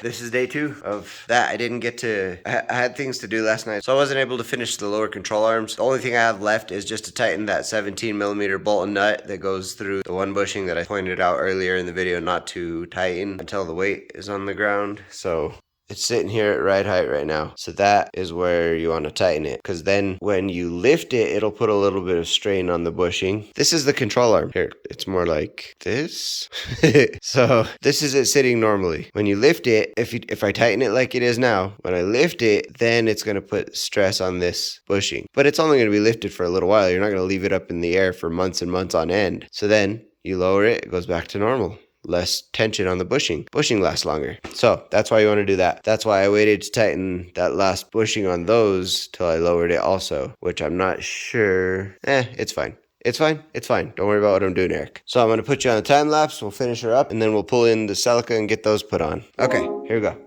This is day 2 of that. I didn't get to, I had things to do last night, so I wasn't able to finish the lower control arms. The only thing I have left is just to tighten that 17mm bolt and nut that goes through the one bushing that I pointed out earlier in the video not to tighten until the weight is on the ground. So it's sitting here at right height right now. So that is where you want to tighten it, because then when you lift it, it'll put a little bit of strain on the bushing. This is the control arm. Here, it's more like this. So this is it sitting normally. When you lift it, if I tighten it like it is now, when I lift it, then it's going to put stress on this bushing. But it's only going to be lifted for a little while. You're not going to leave it up in the air for months and months on end. So then you lower it, it goes back to normal. Less tension on the bushing. Bushing lasts longer. So that's why you want to do that. That's why I waited to tighten that last bushing on those till I lowered it also, which I'm not sure. It's fine. It's fine. It's fine. Don't worry about what I'm doing, Eric. So I'm going to put you on a time lapse. We'll finish her up and then we'll pull in the Celica and get those put on. Okay, here we go.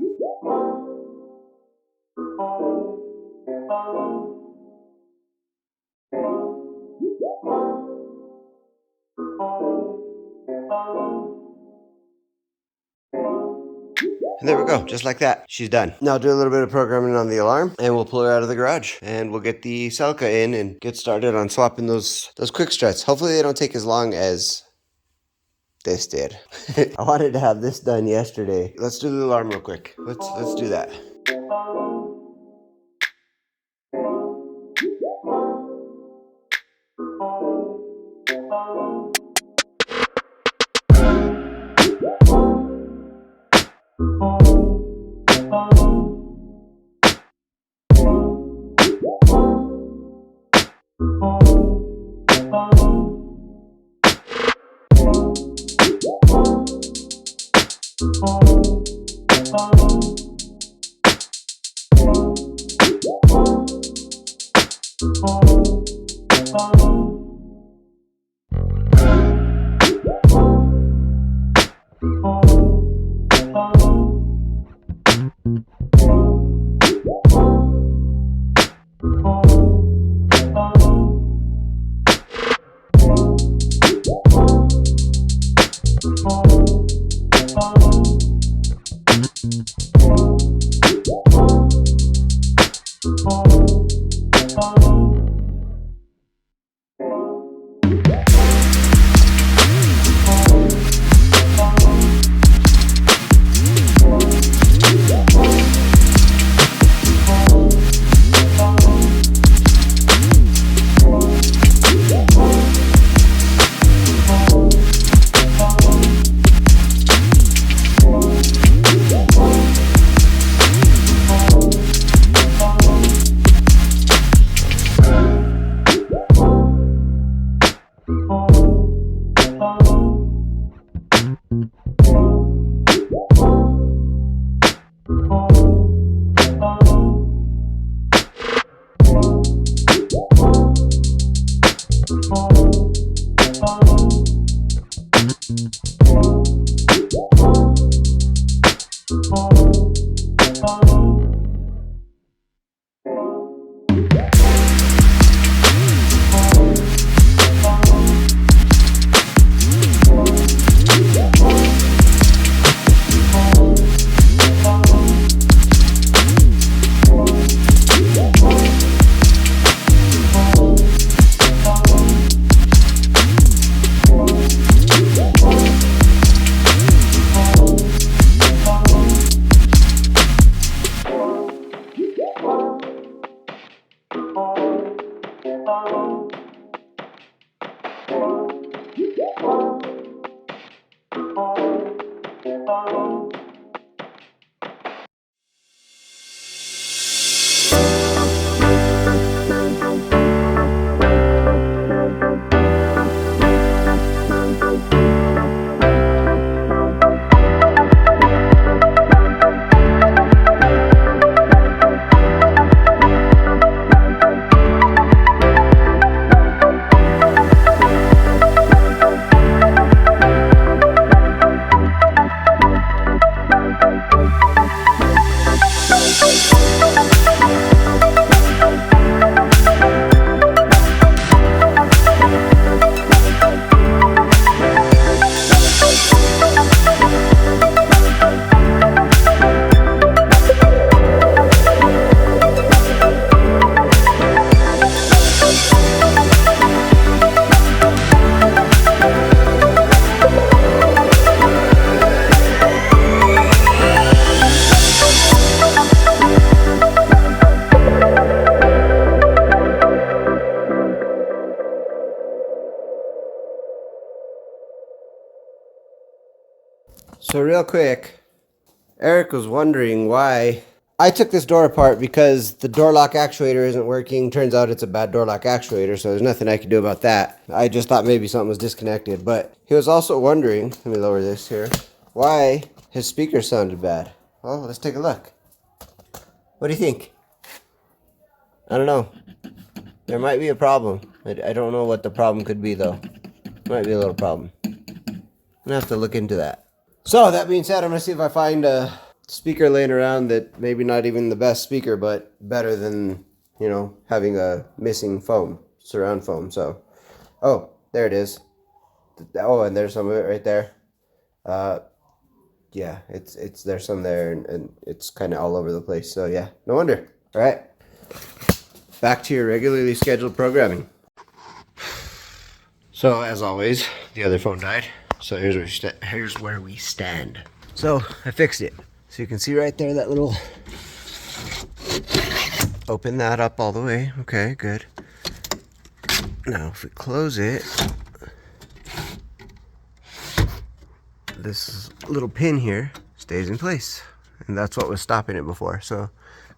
And there we go, just like that. She's done. Now do a little bit of programming on the alarm and we'll pull her out of the garage and we'll get the Celica in and get started on swapping those quick struts. Hopefully they don't take as long as this did. I wanted to have this done yesterday. Let's do the alarm real quick. Let's do that. So real quick, Eric was wondering why I took this door apart because the door lock actuator isn't working. Turns out it's a bad door lock actuator, so there's nothing I could do about that. I just thought maybe something was disconnected, but he was also wondering, let me lower this here, why his speaker sounded bad. Well, let's take a look. What do you think? I don't know. There might be a problem. I don't know what the problem could be though. Might be a little problem. I'm gonna have to look into that. So that being said, I'm gonna see if I find a speaker laying around that maybe not even the best speaker, but better than, you know, having a missing foam, surround foam. So, oh, there it is. Oh, and there's some of it right there. Yeah, it's there's some there, and it's kind of all over the place. So yeah, no wonder. All right, back to your regularly scheduled programming. So as always, the other phone died. So here's where we stand. So I fixed it. So you can see right there that little, open that up all the way. Okay, good. Now if we close it, this little pin here stays in place. And that's what was stopping it before. So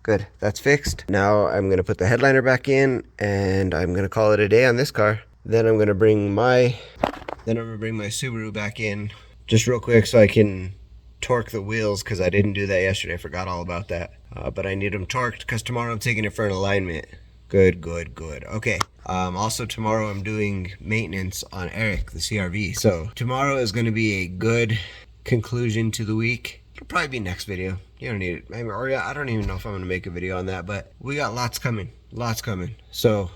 good, that's fixed. Now I'm gonna put the headliner back in and I'm gonna call it a day on this car. Then I'm gonna bring my Subaru back in just real quick so I can torque the wheels, because I didn't do that yesterday. I forgot all about that. But I need them torqued because tomorrow I'm taking it for an alignment. Good. Okay. Also tomorrow I'm doing maintenance on Eric, the CRV. So tomorrow is going to be a good conclusion to the week. It'll probably be next video. You don't need it. I don't even know if I'm going to make a video on that, but we got lots coming. So,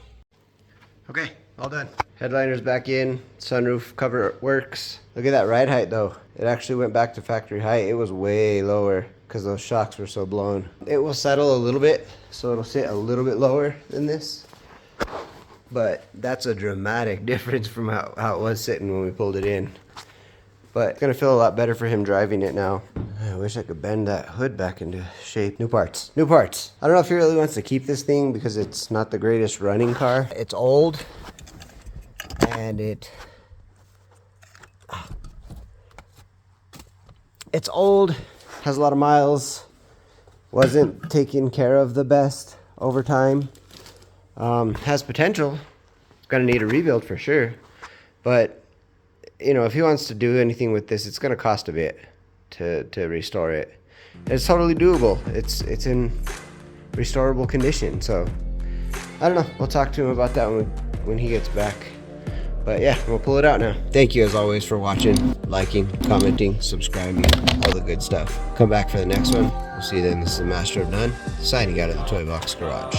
okay, all done. Headliner's back in, sunroof cover works. Look at that ride height though. It actually went back to factory height. It was way lower because those shocks were so blown. It will settle a little bit, so it'll sit a little bit lower than this. But that's a dramatic difference from how it was sitting when we pulled it in. But it's gonna feel a lot better for him driving it now. I wish I could bend that hood back into shape. New parts. I don't know if he really wants to keep this thing because it's not the greatest running car. It's old. And it's old, has a lot of miles, wasn't taken care of the best over time, has potential, gonna need a rebuild for sure, but you know, if he wants to do anything with this, it's gonna cost a bit to restore it. It's totally doable. It's in restorable condition, so I don't know, we'll talk to him about that when he gets back. But yeah, we'll pull it out now. Thank you as always for watching, liking, commenting, subscribing, all the good stuff. Come back for the next one. We'll see you then. This is the Master of None, signing out of the TOY-bBOX garage.